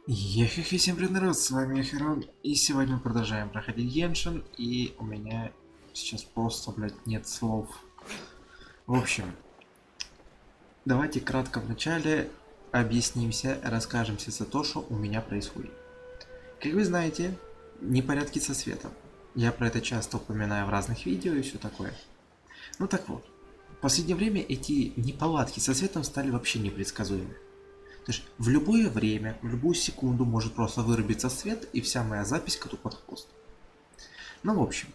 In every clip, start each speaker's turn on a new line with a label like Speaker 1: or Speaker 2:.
Speaker 1: Ехехе, всем привет, народ, с вами Херон, и сегодня мы продолжаем проходить Genshin, и у меня сейчас просто, блядь, нет слов. В общем, давайте кратко в начале объяснимся, расскажемся за то, что у меня происходит. Как вы знаете, непорядки со светом. Я про это часто упоминаю в разных видео и все такое. Ну так вот, в последнее время эти неполадки со светом стали вообще непредсказуемы. То есть в любое время, в любую секунду может просто вырубиться свет, и вся моя запись коту под хвост. Ну, в общем,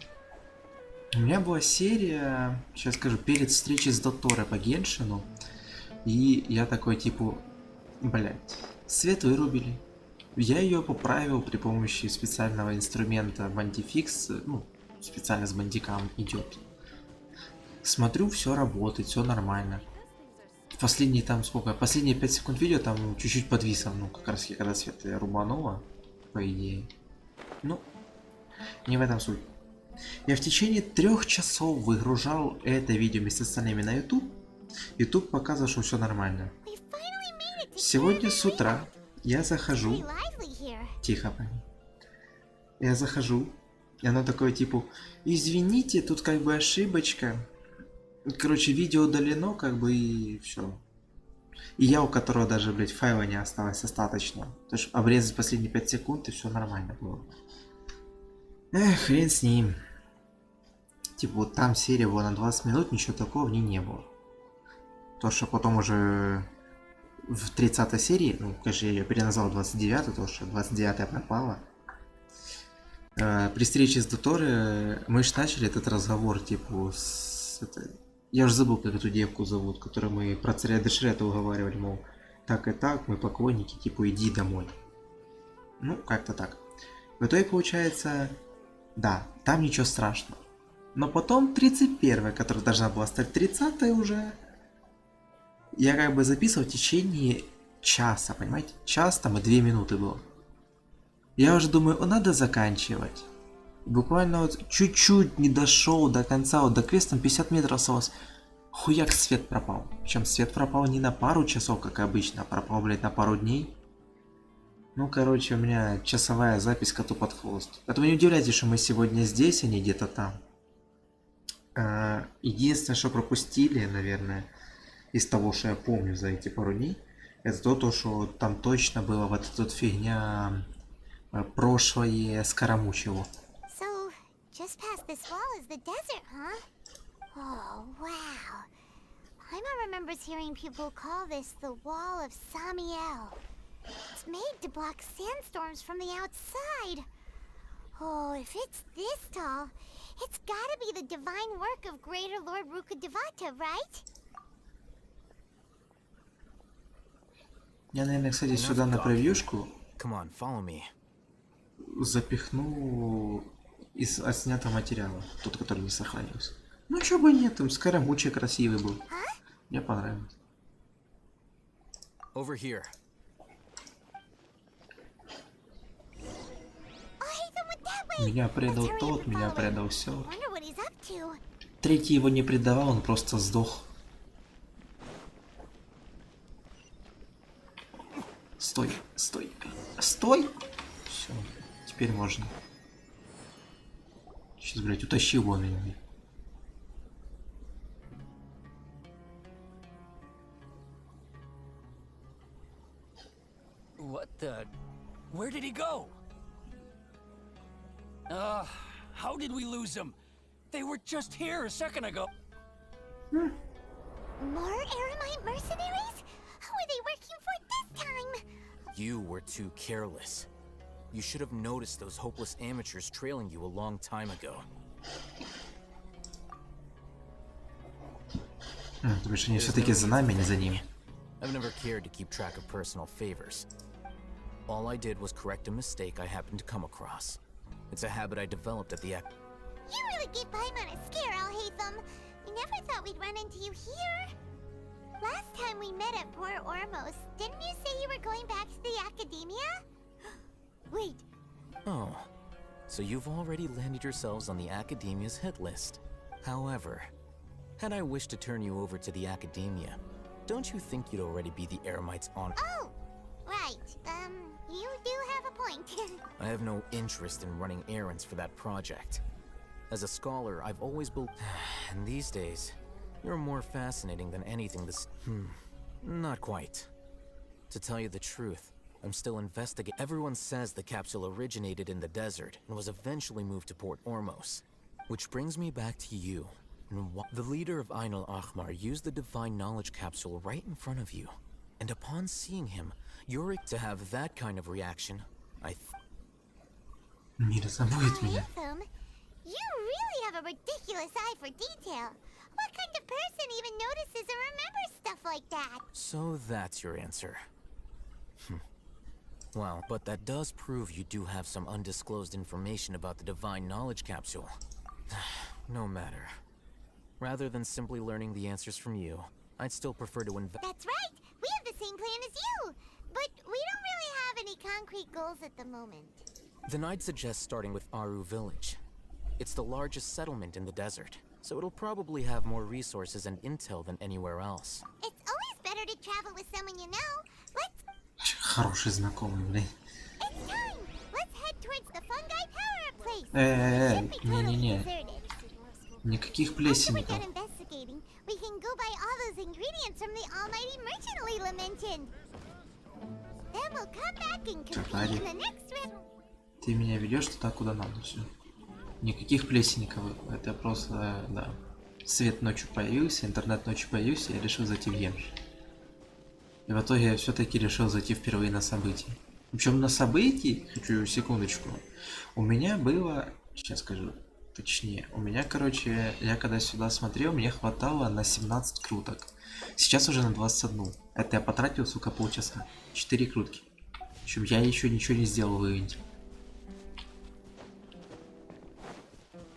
Speaker 1: у меня была серия, сейчас скажу, перед встречей с Доторой по Геншину, и я такой типа, блять, свет вырубили. Я ее поправил при помощи специального инструмента бандификс, ну, специально с бандикам идет. Смотрю, все работает, все нормально. Последние там сколько? Последние 5 секунд видео там чуть-чуть подвисло, ну как раз когда свет рубануло, по идее. Ну, не в этом суть. Я в течение 3 часов выгружал это видео вместе с остальными на YouTube. YouTube показывал, что все нормально. Сегодня с утра я захожу. Тихо, парень. Я захожу, и оно такое типа, извините, тут как бы ошибочка. Короче, видео удалено, как бы, и все. И я, у которого даже, блядь, файла не осталось достаточно. То есть обрезать последние 5 секунд, и все нормально было. Эх, хрен с ним. Типа, вот там серия была на 20 минут, ничего такого в ней не было. То, что потом уже в 30 серии, ну, конечно, я переназвал 29, то, что 29 пропала. При встрече с Доторой мы же начали этот разговор, типа, с... Я уже забыл, как эту девку зовут, которую мы про царя Дешрета уговаривали, мол, так и так, мы поклонники, типа, иди домой. Ну, как-то так. В итоге получается, да, там ничего страшного. Но потом 31-я, которая должна была стать 30-й уже, я как бы записывал в течение часа, понимаете? Час там и 2 минуты было. Я уже думаю, надо заканчивать. Буквально вот чуть-чуть не дошел до конца, вот до креста, там 50 метров осталось. Хуяк, свет пропал. Причем свет пропал не на пару часов, как обычно, а пропал, блядь, на пару дней. Ну, короче, у меня часовая запись коту под хвост. Поэтому не удивляйтесь, что мы сегодня здесь, а не где-то там. Единственное, что пропустили, наверное, из того, что я помню за эти пару дней, это то, что там точно была вот эта вот фигня прошлое скоромучило.
Speaker 2: So, just past this wall is the desert, huh? Oh, wow. Paimon remembers hearing people call this the Wall of Samiel. It's made to block sandstorms from the outside. Oh, if it's this tall, it's gotta be the divine work of Greater Lord Rukkhadevata, right?
Speaker 1: Я, наверное, кстати, сюда на превьюшку
Speaker 3: Come on, follow me.
Speaker 1: запихну из отснятого материала, тот, который не сохранился. Ну, чё бы нет, там скоромучий красивый был. Мне понравилось.
Speaker 3: Over here.
Speaker 1: Меня предал тот, меня предал все.
Speaker 2: Wonder what he's up to.
Speaker 1: Третий его не предавал, он просто сдох. Стой, стой, стой! Все, теперь можно. Сейчас, блядь, утащил его меня.
Speaker 4: What the? Where did he go? How did we lose them? They were just here a second ago.
Speaker 2: More Aramite mercenaries? Who are they working for this time?
Speaker 3: You were too careless. You should have noticed those hopeless amateurs trailing you a long time ago.
Speaker 1: То бишь они все-таки за нами, а не за ним.
Speaker 3: I've never cared to keep track of personal favors. All I did was correct a mistake I happened to come across. It's a habit I developed at the
Speaker 2: You really gave Paimon a scare, Alhaitham. We never thought we'd run into you here. Last time we met at Port Ormos, didn't you say you were going back to the academia? Wait.
Speaker 3: Oh, so you've already landed yourselves on the Academia's hit list. However, had I wished to turn you over to the Academia, don't you think you'd already be the Eremites on—
Speaker 2: Oh, right. You point.
Speaker 3: I have no interest in running errands for that project. As a scholar, I've always believed. And these days, you're more fascinating than anything this. Not quite. To tell you the truth, I'm still investigating. Everyone says the capsule originated in the desert and was eventually moved to Port Ormos. Which brings me back to you. And the leader of Ain al-Ahmar used the divine knowledge capsule right in front of you. And upon seeing him, you're to have that kind of reaction.
Speaker 1: Мира забудет меня.
Speaker 2: Anthem, you really have a ridiculous eye for detail. What kind of person even notices or remembers stuff like that?
Speaker 3: So that's your answer. Well, but that does prove you do have some undisclosed information about the divine knowledge capsule. No matter. Rather than simply learning the answers from you, I'd still prefer to
Speaker 2: That's right! We have the same plan as you! But we don't really have any concrete goals at the moment.
Speaker 3: Then I'd suggest starting with Aru Village. It's the largest settlement in the desert, so it'll probably have more resources and intel than anywhere else.
Speaker 2: It's always better to travel with someone you know. Let's...
Speaker 1: Хороший знакомый, блин.
Speaker 2: It's time! Let's head towards the fungi power-up place! Should be totally
Speaker 1: Не-не-не.
Speaker 2: deserted.
Speaker 1: Никаких
Speaker 2: After we're
Speaker 1: плесенников.
Speaker 2: done investigating, we can go buy all those ingredients from the almighty merchant Leela mentioned. Then we'll come back and compete in the next round.
Speaker 1: Ты меня ведешь туда, куда надо, все. Никаких плесенников. Это просто, да. Свет ночью появился, интернет ночью появился, я решил зайти в Геншин. И в итоге я все-таки решил зайти впервые на события. Причем на событии, хочу секундочку, у меня было, сейчас скажу точнее, у меня, короче, я когда сюда смотрел, мне хватало на 17 круток. Сейчас уже на 21. Это я потратил, сука, полчаса. 4 крутки. Причем я еще ничего не сделал в ивенте.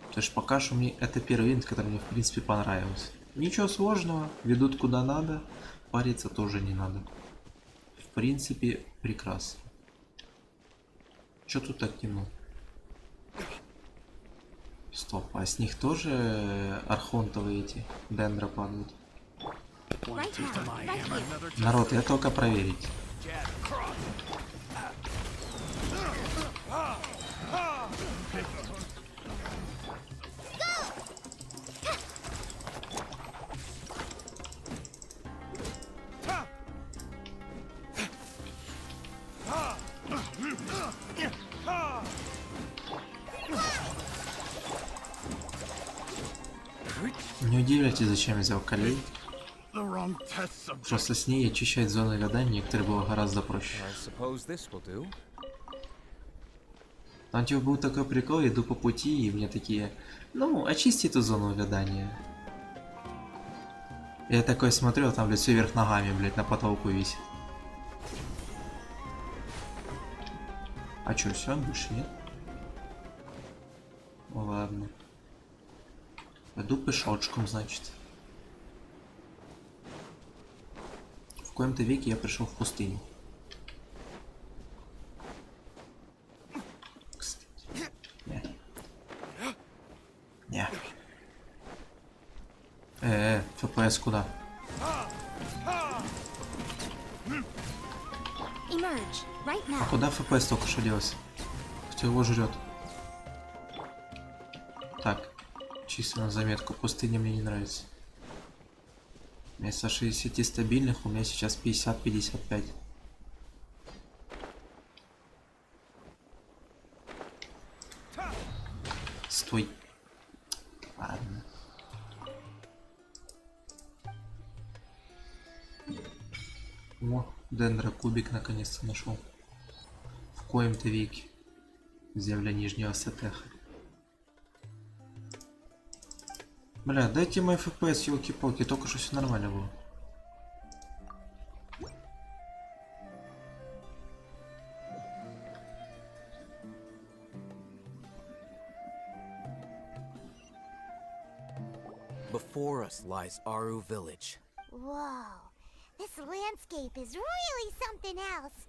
Speaker 1: Потому что пока что мне это первый ивент, который мне в принципе понравился. Ничего сложного, ведут куда надо, париться тоже не надо. В принципе, прекрасно. Чё тут так темно? Стоп, а с них тоже архонтовые эти дендра падают? Народ, я только проверить. Не удивляйтесь, зачем я взял колей. Просто с ней очищать зоны гадания некоторые было гораздо проще. Там типа был такой прикол, иду по пути, и мне такие, ну, очисти эту зону гадания. Я такой смотрю, а там, блядь, все вверх ногами, блядь, на потолку висит. А чё, все, больше нет? Ну ладно. Пойду пешочком, значит. В коем-то веке я пришел в пустыню. Кстати. Не. ФПС куда? А куда ФПС только что делся? Кто его жрет? Так, чисто на заметку, пустыня мне не нравится. Вместо 60 стабильных у меня сейчас 50-55. Стой. Ладно. О, дендрокубик наконец-то нашел. В коем-то веке. Земля Нижнего Сатеха. Бля, дайте мой FPS, елки-палки, только что все нормально было.
Speaker 3: Before us lies Aru Village.
Speaker 2: Whoa, this landscape is really something else.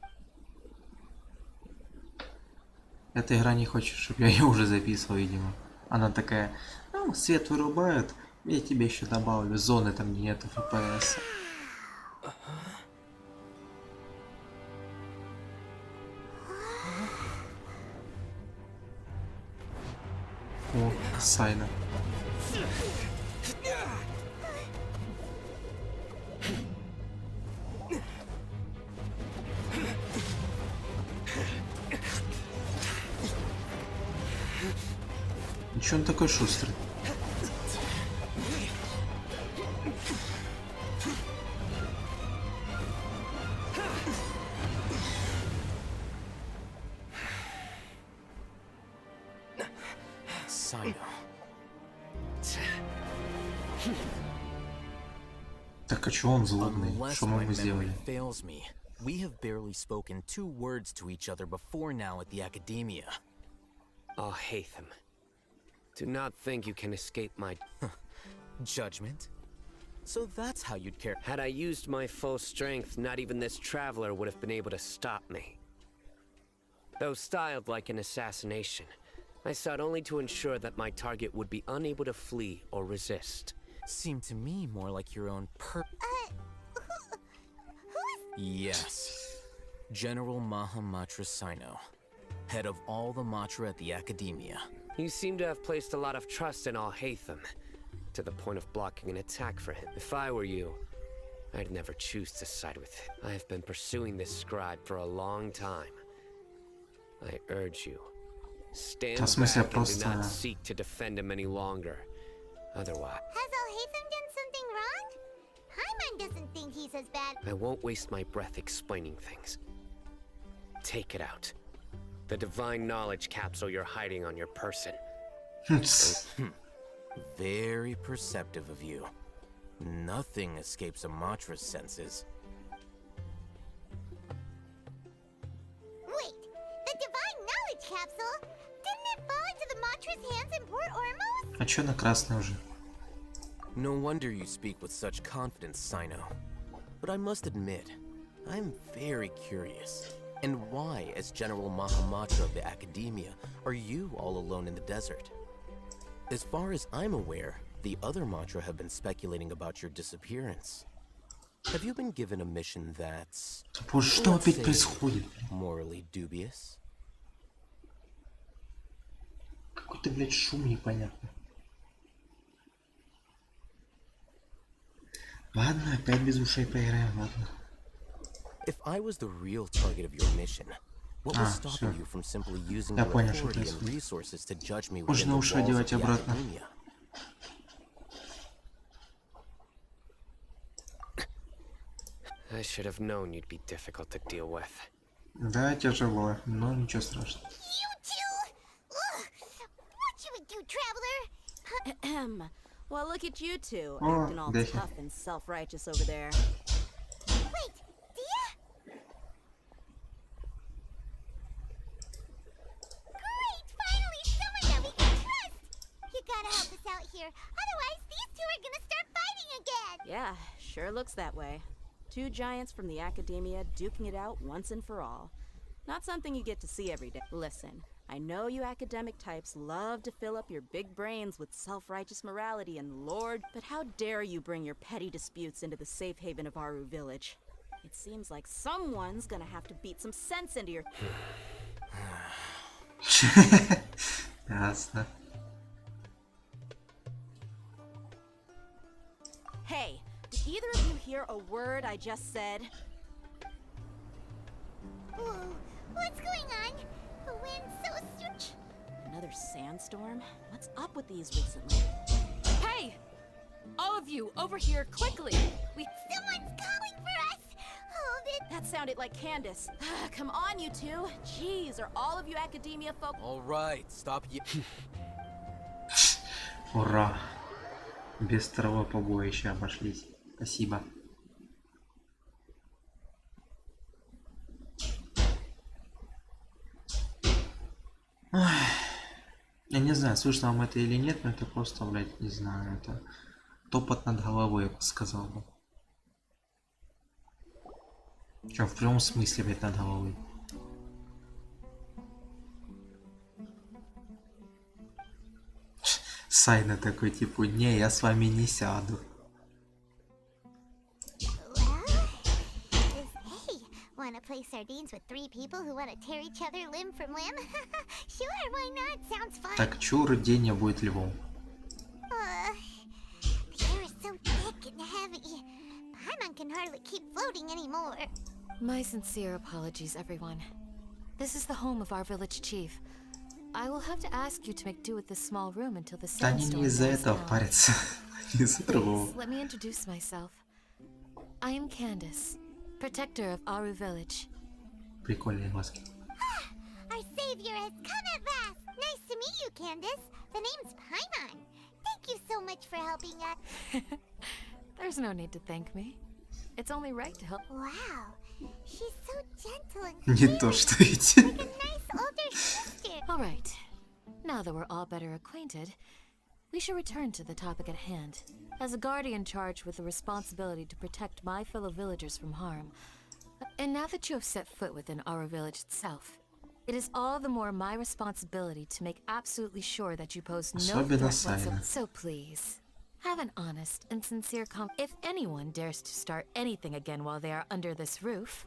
Speaker 1: Эта игра не хочет, чтобы я ее уже записывал, видимо. Она такая, ну, свет вырубают, я тебе еще добавлю зоны там, где нету FPS. О, Сайна. Ничего он такой шустрый? Так а чё он злобный? Что мы ему сделали?
Speaker 3: We have barely spoken 2 words to each other before now at the academia.
Speaker 5: Oh, Hatham. Do not think you can escape my
Speaker 3: Judgment? So that's how you'd care.
Speaker 5: Had I used my full strength, not even this traveler would have been able to stop me. Though styled like an assassination, I sought only to ensure that my target would be unable to flee or resist.
Speaker 3: Seemed to me more like your own
Speaker 2: who
Speaker 3: Yes. General Mahamatra Sino, head of all the Matra at the Academia.
Speaker 5: You seem to have placed a lot of trust in Al Hatham, to the point of blocking an attack for him. If I were you, I'd never choose to side with him. I have been pursuing this scribe for a long time. I urge you, stand back and do not seek to defend him any longer. Otherwise...
Speaker 2: Has Al Hatham done something wrong? Hyman doesn't think he's as bad.
Speaker 5: I won't waste my breath explaining things. Take it out. The divine knowledge capsule you're hiding on your person.
Speaker 3: Very perceptive of you. Nothing escapes a Matra's senses.
Speaker 2: Wait, the divine knowledge capsule? Didn't it fall into the Matra's hands in Port Ormos?
Speaker 1: А чё на красный уже?
Speaker 3: No wonder you speak with such confidence, Sino. But I must admit, I'm very curious. And why, as General Mahamatra of the Academia, are you all alone in the desert? As far as I'm aware, the other Matra have been speculating about your disappearance. Have you been given a mission that's...
Speaker 1: Боже, что опять происходит?
Speaker 3: Morally dubious?
Speaker 1: Какой-то, блядь, шум непонятный. Ладно, опять без ушей поиграем, ладно.
Speaker 3: If I was the real target of your mission, what was stopping you from simply using your authority and resources to judge me within the walls of the Academia?
Speaker 5: I should have known you'd be difficult to deal with.
Speaker 1: Да, тяжело, но ничего страшного.
Speaker 2: You two! Ugh. What you would do, traveler?
Speaker 6: Well, look at you two,
Speaker 1: Oh,
Speaker 6: acting all
Speaker 1: Deja.
Speaker 6: tough and self-righteous over there.
Speaker 2: Wait, Dia? Great! Finally, someone that we can trust! You gotta help us out here, otherwise these two are gonna start fighting again!
Speaker 6: Yeah, sure looks that way. 2 giants from the Academia duking it out once and for all. Not something you get to see every day. Listen, I know you academic types love to fill up your big brains with self-righteous morality and lord, but how dare you bring your petty disputes into the safe haven of Aru Village? It seems like someone's gonna have to beat some sense into your...
Speaker 1: Ясно.
Speaker 6: Hey, did either of you hear a word I just said?
Speaker 2: Whoa, what's going on? The wind's so strange.
Speaker 6: Another sandstorm? What's up with these recently?
Speaker 7: Hey! All of you, over here, quickly!
Speaker 2: Someone's calling for us! Hold it!
Speaker 6: That sounded like Candace. Come on, you two. Jeez, are all of you Academia folk...
Speaker 3: All right, stop you.
Speaker 1: Ура! Без второго побоища обошлись. Спасибо. Ой. Я не знаю, слышно вам это или нет, но это просто, блядь, не знаю, это топот над головой, я бы сказал бы. Причем в прямом смысле, блядь, над головой. Сайна такой, типа, не, я с вами не сяду.
Speaker 2: Wanna play sardines with 3 people who wanna tear each other limb from limb? Sure, why not? Sounds fun.
Speaker 1: Так, чё рождение будет львом?
Speaker 2: The air is so thick and heavy. Paimon can hardly keep floating anymore.
Speaker 8: My sincere apologies, everyone. This is the home of our village chief. I will have to ask you to make do with this small room until the
Speaker 1: Да они
Speaker 8: sandstorm
Speaker 1: не из-за
Speaker 8: dies
Speaker 1: этого
Speaker 8: down.
Speaker 1: парятся. Из-за другого.
Speaker 8: Please, let me introduce myself. I am Candace, protector of Aru village.
Speaker 1: Прикольные маски.
Speaker 2: Our savior has come at last. Nice to meet you, Candace. The name's Paimon. Thank you so much for helping us.
Speaker 8: There's no need to thank me. It's only right to help.
Speaker 2: Wow, she's so gentle and
Speaker 1: Не
Speaker 2: cute.
Speaker 1: то, что эти.
Speaker 2: Like a nice older sister.
Speaker 8: All right. Now that we're all better acquainted, we should return to the topic at hand. As a guardian charged with the responsibility to protect my fellow villagers from harm, and now that you have set foot within our village itself, it is all the more my responsibility to make absolutely sure that you pose no
Speaker 1: Особенно
Speaker 8: threat
Speaker 1: Сайна.
Speaker 8: whatsoever. So please, have an honest and sincere If anyone dares to start anything again while they are under this roof,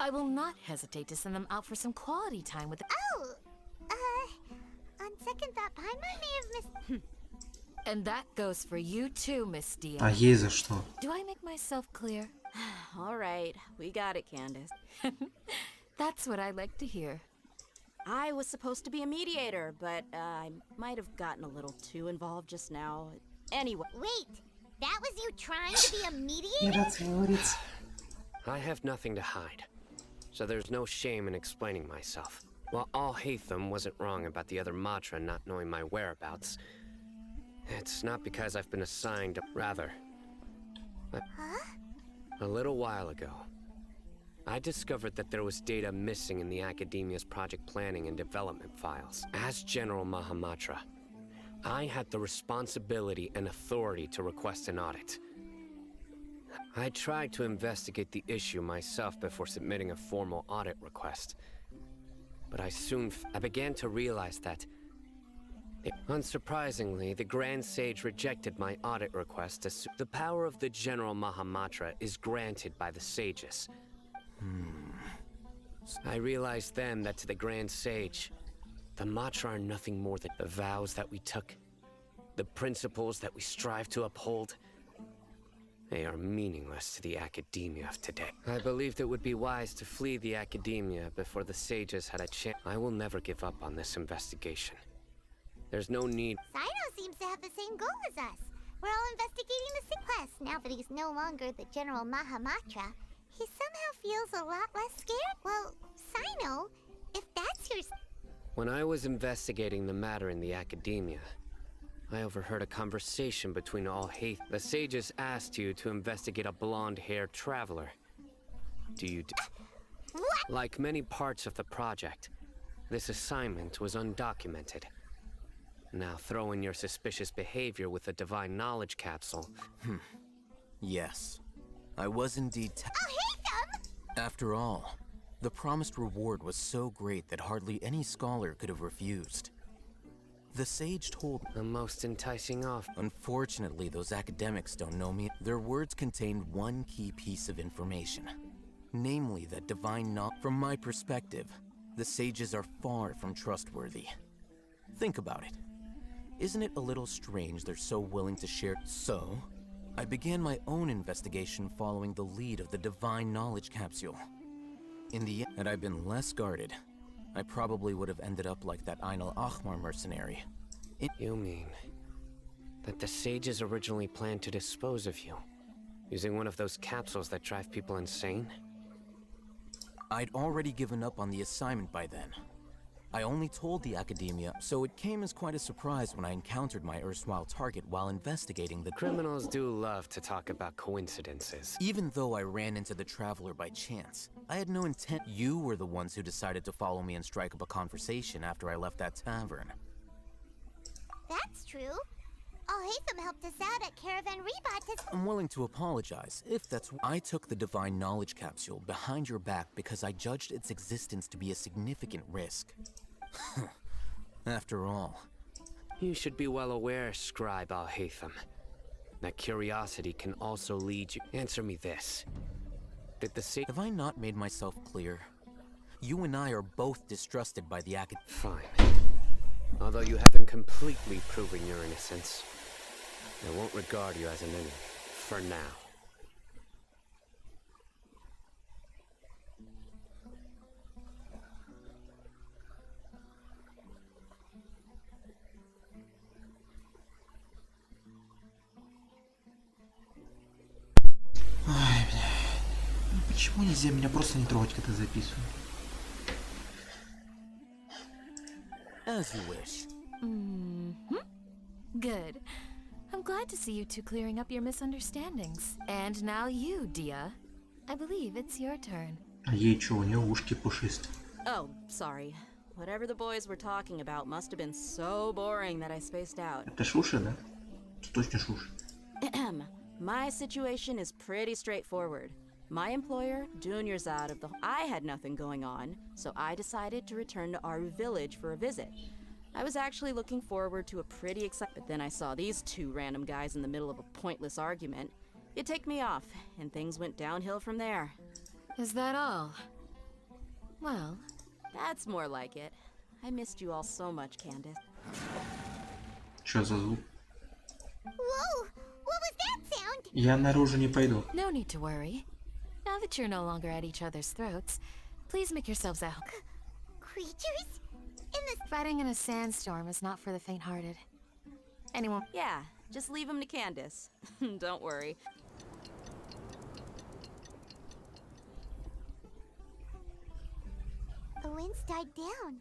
Speaker 8: I will not hesitate to send them out for some quality time with
Speaker 2: Oh, on second thought, Paimon may have missed.
Speaker 8: And that goes for you too, Miss Dia.
Speaker 1: А ей за что?
Speaker 8: Do I make myself clear?
Speaker 6: All right, we got it, Candace.
Speaker 8: That's what I like to hear.
Speaker 6: I was supposed to be a mediator, but I might have gotten a little too involved just now. Anyway,
Speaker 2: Wait, that was you trying to be a mediator?
Speaker 1: Не разговорится.
Speaker 5: I have nothing to hide, so there's no shame in explaining myself. While Al Haytham wasn't wrong about the other Matra not knowing my whereabouts, it's not because I've been assigned, rather. A little while ago, I discovered that there was data missing in the Academia's project planning and development files. As General Mahamatra, I had the responsibility and authority to request an audit. I tried to investigate the issue myself before submitting a formal audit request. But I began to realize that, unsurprisingly, the Grand Sage rejected my audit request as the power of the General Mahamatra is granted by the sages. I realized then that to the Grand Sage, the Matra are nothing more than the vows that we took, the principles that we strive to uphold. They are meaningless to the Academia of today. I believed it would be wise to flee the Academia before the sages had a chance. I will never give up on this investigation. There's no need.
Speaker 2: Sino seems to have the same goal as us. We're all investigating the sick quest. Now that he's no longer the General Mahamatra, he somehow feels a lot less scared. Well, Sino, if that's your...
Speaker 5: When I was investigating the matter in the Academia, I overheard a conversation between all Hayth. The sages asked you to investigate a blonde-haired traveler. Do you
Speaker 2: What?
Speaker 5: Like many parts of the project, this assignment was undocumented. Now throw in your suspicious behavior with the divine knowledge capsule.
Speaker 3: Yes, I was indeed.
Speaker 2: Oh, Haytham!
Speaker 3: After all, the promised reward was so great that hardly any scholar could have refused. The sage told me.
Speaker 5: The most enticing offer.
Speaker 3: Unfortunately, those academics don't know me. Their words contained one key piece of information. Namely, that divine knowledge. From my perspective, the sages are far from trustworthy. Think about it. Isn't it a little strange they're so willing to share? So, I began my own investigation following the lead of the divine knowledge capsule. In the end, had I been less guarded, I probably would have ended up like that Ainul Ahmar mercenary.
Speaker 5: You mean that the sages originally planned to dispose of you, using one of those capsules that drive people insane?
Speaker 3: I'd already given up on the assignment by then. I only told the Academia, so it came as quite a surprise when I encountered my erstwhile target while investigating the
Speaker 5: Criminals do love to talk about coincidences.
Speaker 3: Even though I ran into the Traveler by chance, I had no intent. You were the ones who decided to follow me and strike up a conversation after I left that tavern.
Speaker 2: That's true. Haytham helped us out at Caravan Rebot to...
Speaker 3: I'm willing to apologize, if that's... I took the Divine Knowledge Capsule behind your back because I judged its existence to be a significant risk. After all...
Speaker 5: You should be well aware, Scribe Al-Haytham, that curiosity can also lead you... Answer me this. Did the
Speaker 3: Have I not made myself clear? You and I are both distrusted by the acad-
Speaker 5: Fine. Although you haven't completely proven your innocence, I won't regard you as an enemy. For now.
Speaker 1: Ай, бля. Ну почему нельзя меня просто не трогать, когда записываю?
Speaker 3: As you wish.
Speaker 8: Good. I'm glad to see you two clearing up your misunderstandings. And now you, Dia. I believe it's your turn.
Speaker 1: А ей чё, у нее ушки пушистые.
Speaker 6: Oh, sorry. Whatever the boys were talking about must have been so boring that I spaced out.
Speaker 1: Это шуши, да? Это точно шуши.
Speaker 6: My situation is pretty straightforward. My employer, Junior's out of the... I had nothing going on, so I decided to return to Aru Village for a visit. I was actually looking forward to a pretty exciting... But then I saw these two random guys in the middle of a pointless argument. It ticked me off, and things went downhill from there.
Speaker 8: Is that all? Well,
Speaker 6: That's more like it. I missed you all so much, Candace.
Speaker 1: Чё за звук?
Speaker 2: Whoa! What was that sound?
Speaker 1: Я наружу не пойду.
Speaker 8: no need to worry. Now that you're no longer at each other's throats, please make yourselves out.
Speaker 2: Creatures? In the...
Speaker 8: Fighting in a sandstorm is not for the faint-hearted. Anyone?
Speaker 6: Yeah, just leave him to Candace. Don't worry.
Speaker 2: The winds died down.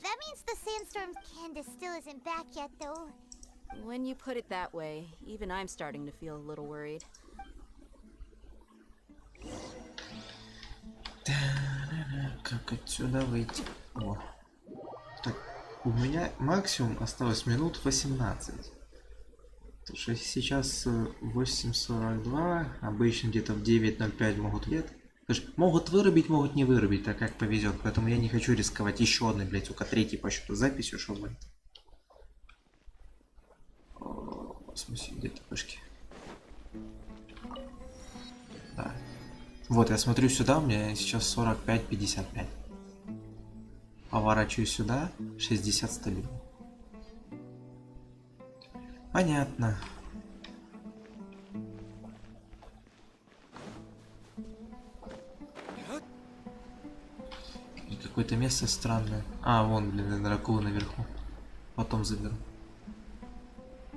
Speaker 2: That means the sandstorm Candace still isn't back yet, though.
Speaker 6: When you put it that way, even I'm starting to feel a little worried.
Speaker 1: Как отсюда выйти? О. Так, у меня максимум осталось минут 18. Потому что сейчас 8:42, обычно где-то в 9:05 могут лет. Могут вырубить, могут не вырубить, так как повезет. Поэтому я не хочу рисковать еще одной, блять, сука, третьей по счету записью, чтобы... В смысле, где пышки? Да. Вот, я смотрю сюда, у меня сейчас 45-55. Поворачиваю сюда, 60 стабильно. Понятно. И какое-то место странное. А, вон, блин, дракон наверху. Потом заберу.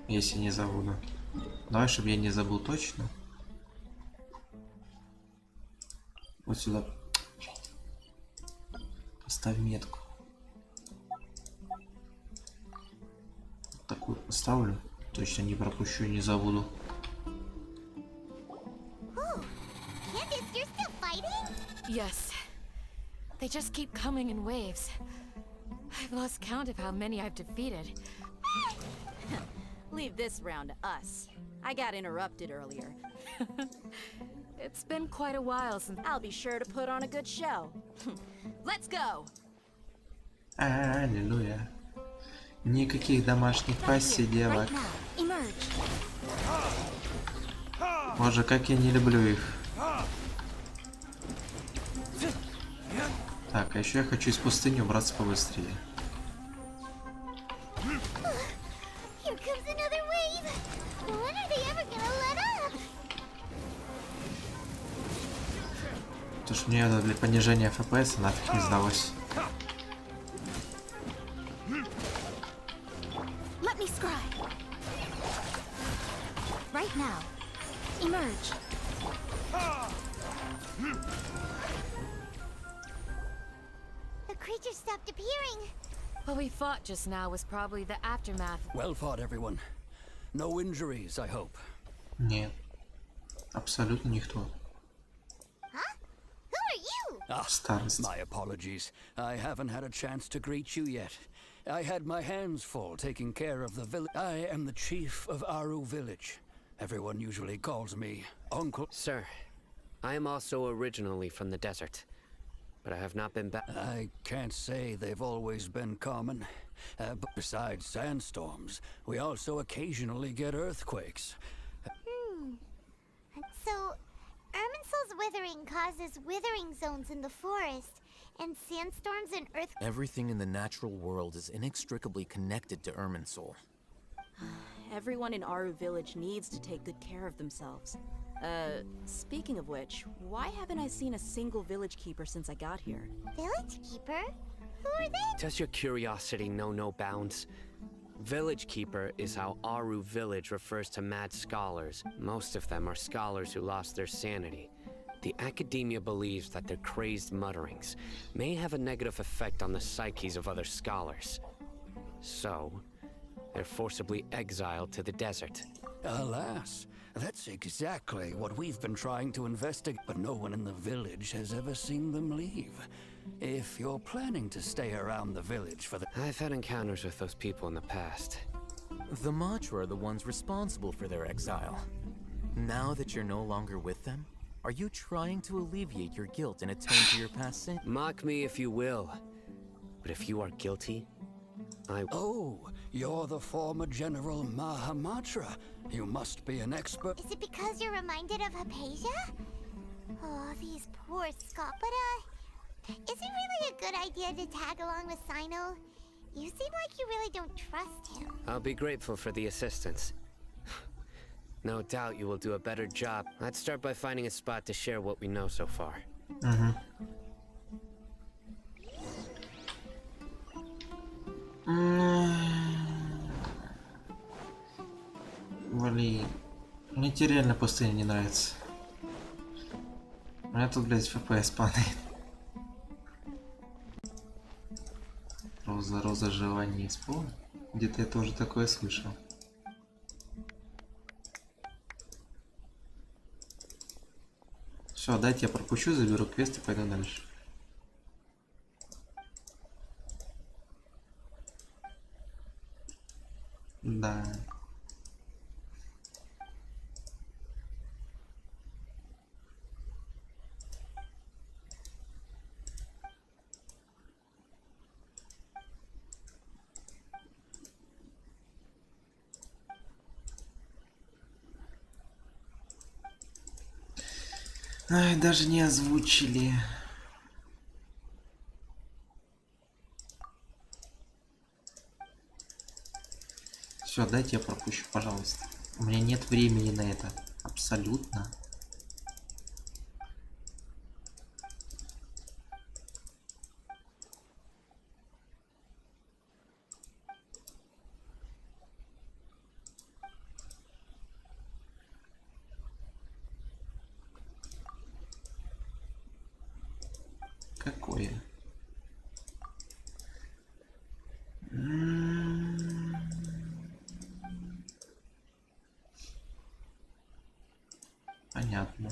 Speaker 1: Если не забуду. Давай, чтобы я не забыл точно. Вот сюда. Поставь метку. Такую поставлю. Точно не пропущу, не забуду.
Speaker 2: Oh, Candace, you're still fighting?
Speaker 8: Yes. They just keep coming in waves. I've lost count of how many I've defeated.
Speaker 6: Leave this round to us. I got interrupted earlier.
Speaker 8: It's been quite a while since...
Speaker 6: I'll be sure to put on a good show. Let's go!
Speaker 1: Аллилуйя. Никаких домашних посиделок.
Speaker 8: Right now. Emerge.
Speaker 1: Боже, как я не люблю их. Так, а еще я хочу из пустыни убраться побыстрее.
Speaker 2: Here comes another wave. When are they ever gonna let up?
Speaker 1: Потому что мне это для понижения FPS нафиг не сдалось.
Speaker 8: Let me scribe. Right now. Emerge.
Speaker 2: The creatures stopped appearing.
Speaker 8: What we fought just now was probably the aftermath.
Speaker 4: Well fought, everyone. No injuries, I hope.
Speaker 1: Нет. Абсолютно никто.
Speaker 2: Huh? Who are you?
Speaker 1: Старость.
Speaker 4: My apologies. I haven't had a chance to greet you yet. I had my hands full taking care of the village. I am the chief of Aru Village. Everyone usually calls me Uncle.
Speaker 5: Sir, I am also originally from the desert, but I have not been back.
Speaker 4: I can't say they've always been common. But besides sandstorms, we also occasionally get earthquakes.
Speaker 2: So, Irminsul's withering causes withering zones in the forest, And sandstorms and earth.
Speaker 3: Everything in the natural world is inextricably connected to Irminsul.
Speaker 6: Everyone in Aru Village needs to take good care of themselves. Speaking of which, why haven't I seen a single village keeper since I got here?
Speaker 2: Village keeper? Who are they?
Speaker 5: Does your curiosity know no bounds? Village Keeper is how Aru Village refers to mad scholars. Most of them are scholars who lost their sanity. The academia believes that their crazed mutterings may have a negative effect on the psyches of other scholars. So, they're forcibly exiled to the desert.
Speaker 4: Alas, that's exactly what we've been trying to investigate, but no one in the village has ever seen them leave. If you're planning to stay around the village for the...
Speaker 5: I've had encounters with those people in the past.
Speaker 3: The Matra are the ones responsible for their exile. Now that you're no longer with them, are you trying to alleviate your guilt and atone for your past sin?
Speaker 5: Mock me if you will, but if you are guilty, I...
Speaker 4: Oh, you're the former General Mahamatra. You must be an expert.
Speaker 2: Is it because you're reminded of Hypatia? Oh, these poor Scott. But, is it really a good idea to tag along with Sino? You seem like you really don't trust him.
Speaker 5: I'll be grateful for the assistance. No doubt you will do a better job. Let's start by finding a spot to share what we know so far.
Speaker 1: Блин, мне тебе реально пустыня не нравится. У меня тут, блядь, FPS падает. Роза желания исполнить. Где-то я тоже такое слышал. Все, дайте я пропущу, заберу квест и пойду дальше. Да. Ай, даже не озвучили. Все, дайте я пропущу, пожалуйста. У меня нет времени на это. Абсолютно. Какое? Понятно.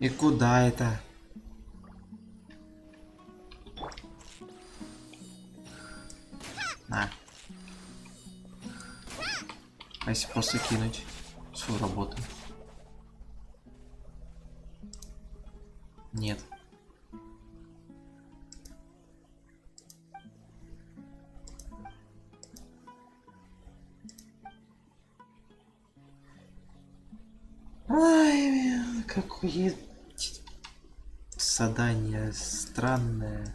Speaker 1: И куда это? На. А если просто кинуть свою работу? Нет. Ой, какое задание странное.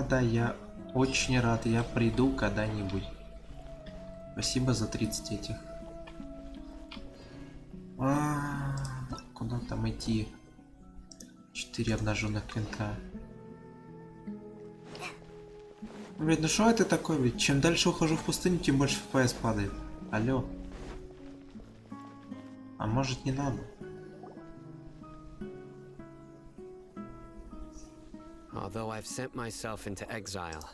Speaker 1: Да, я очень рад, я приду когда-нибудь. Спасибо за 30 этих. Куда там идти? 4 обнаженных клинка. Блин, ну что это такое, ведь чем дальше ухожу в пустыню, тем больше FPS падает. Алло. А может не надо?
Speaker 5: Although I've sent myself into exile,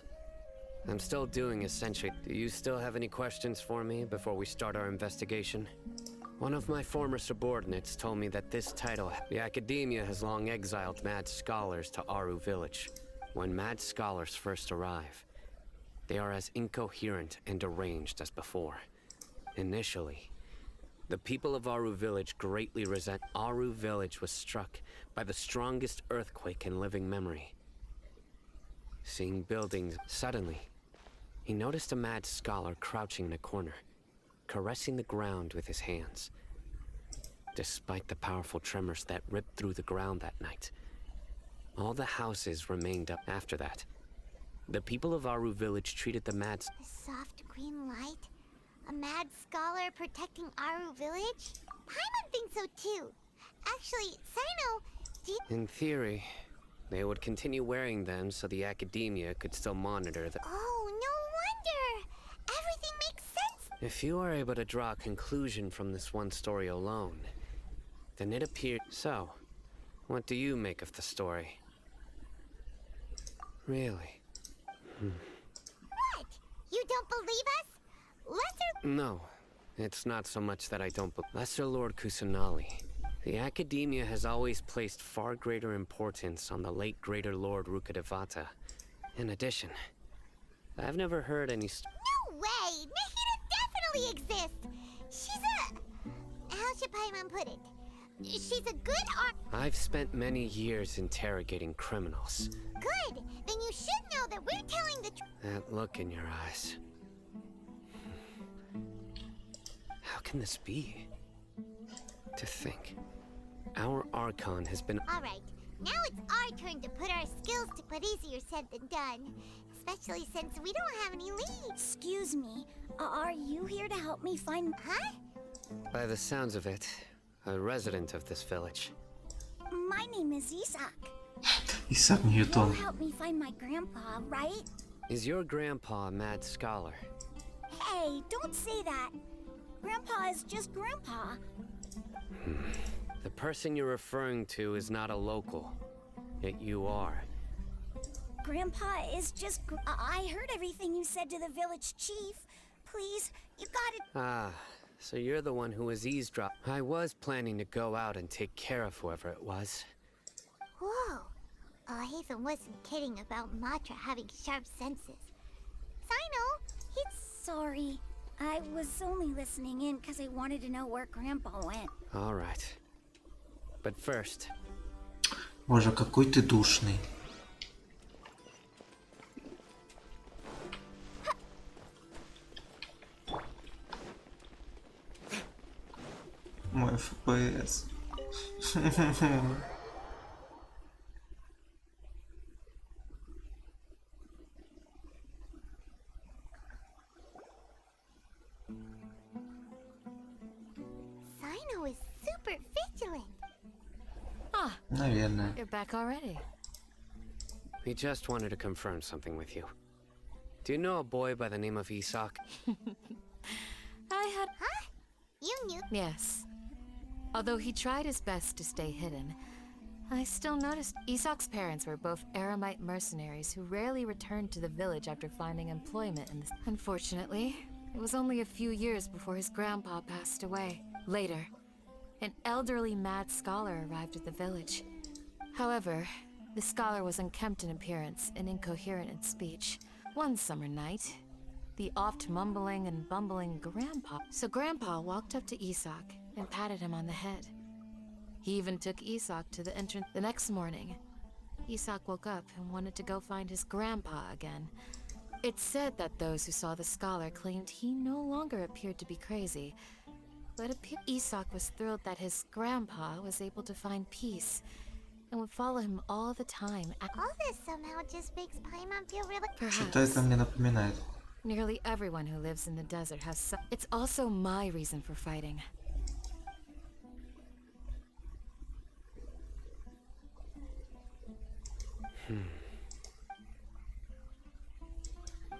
Speaker 5: I'm still doing essentially. Do you still have any questions for me before we start our investigation? One of my former subordinates told me that this title, the academia has long exiled mad scholars to Aru Village. When mad scholars first arrive, They are as incoherent and deranged as before. Initially, the people of Aru Village greatly resent. Aru Village was struck by the strongest earthquake in living memory. Seeing buildings, suddenly, he noticed a mad scholar crouching in a corner, caressing the ground with his hands. Despite the powerful tremors that ripped through the ground that night, all the houses remained up after that. The people of Aru Village treated the mad...
Speaker 2: A soft green light? A mad scholar protecting Aru Village? Paimon thinks so too. Actually, Sino, do you...
Speaker 5: In theory, they would continue wearing them so the academia could still monitor the...
Speaker 2: Oh, no wonder! Everything makes sense!
Speaker 5: If you are able to draw a conclusion from this one story alone, then it appeared... So, what do you make of the story? Really?
Speaker 2: What? You don't believe us? Lesser...
Speaker 5: No, it's not so much that I don't believe. Lesser Lord Kusanali. The academia has always placed far greater importance on the late Greater Lord Rukadevata. In addition, I've never heard any...
Speaker 2: No way! Nahida definitely exists! She's a... How should Paimon put it? She's a good art...
Speaker 5: I've spent many years interrogating criminals.
Speaker 2: Good! Then you should know that we're telling the truth.
Speaker 5: That look in your eyes. How can this be? To think, our Archon has been...
Speaker 2: Alright, now it's our turn to put our skills to put easier said than done. Especially since we don't have any leads.
Speaker 9: Excuse me, are you here to help me find...
Speaker 2: Huh?
Speaker 5: By the sounds of it, a resident of this village.
Speaker 9: My name is Isak.
Speaker 1: Исаак
Speaker 9: You'll
Speaker 1: Ньютон.
Speaker 9: help me find my grandpa, right?
Speaker 5: Is your grandpa a mad scholar?
Speaker 9: Hey, don't say that. Grandpa is just Grandpa.
Speaker 5: The person you're referring to is not a local, yet you are.
Speaker 9: Grandpa is just... I heard everything you said to the village chief. Please, you gotta...
Speaker 5: Ah, so you're the one who was eavesdropping. I was planning to go out and take care of whoever it was.
Speaker 2: Whoa. Hatham wasn't kidding about Matra having sharp senses. Sino, he's...
Speaker 9: Sorry. I was only listening in because I wanted to know where Grandpa went.
Speaker 5: All right. But first...
Speaker 1: Боже, какой ты душный. Мой FPS.
Speaker 2: Sino is super vigilant.
Speaker 8: Ah,
Speaker 1: Наверное.
Speaker 8: you're back already.
Speaker 5: We just wanted to confirm something with you. Do you know a boy by the name of Isak?
Speaker 8: I had...
Speaker 2: Huh? You knew?
Speaker 8: Yes. Although he tried his best to stay hidden, I still noticed Isak's parents were both Aramite mercenaries who rarely returned to the village after finding employment in this. Unfortunately, it was only a few years before his grandpa passed away. Later, an elderly mad scholar arrived at the village. However, the scholar was unkempt in appearance and incoherent in speech. One summer night, the oft mumbling and bumbling Grandpa walked up to Isak and patted him on the head. He even took Isak to the entrance. The next morning, Isak woke up and wanted to go find his grandpa again. It's said that those who saw the scholar claimed he no longer appeared to be crazy, but Isak was thrilled that his grandpa was able to find peace and would follow him all the time.
Speaker 2: All this somehow just makes Paimon feel really...
Speaker 1: Что-то это мне напоминает.
Speaker 8: Nearly everyone who lives in the desert has some... It's also my reason for fighting.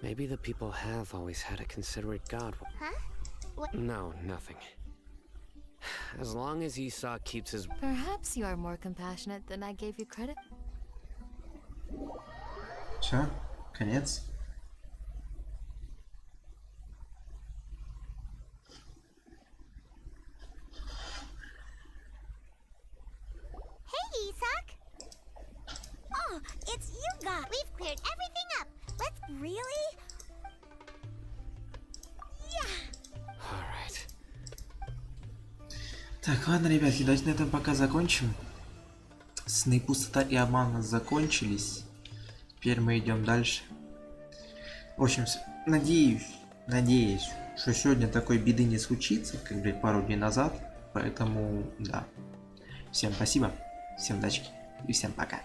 Speaker 5: Maybe the people have always had a considerate god.
Speaker 2: Huh? What?
Speaker 5: No, nothing. As long as Isak keeps his...
Speaker 8: Perhaps you are more compassionate than I gave you credit.
Speaker 1: Все? Конец?
Speaker 2: Hey, Isak!
Speaker 9: Oh, it's you guys!
Speaker 2: We've cleared everything up. Let's...
Speaker 9: Really?
Speaker 1: Так, ладно, ребятки, давайте на этом пока закончим. Сны, пустота и обман у нас закончились. Теперь мы идем дальше. В общем, надеюсь, что сегодня такой беды не случится, как, блядь, пару дней назад. Поэтому, да. Всем спасибо, всем удачи и всем пока.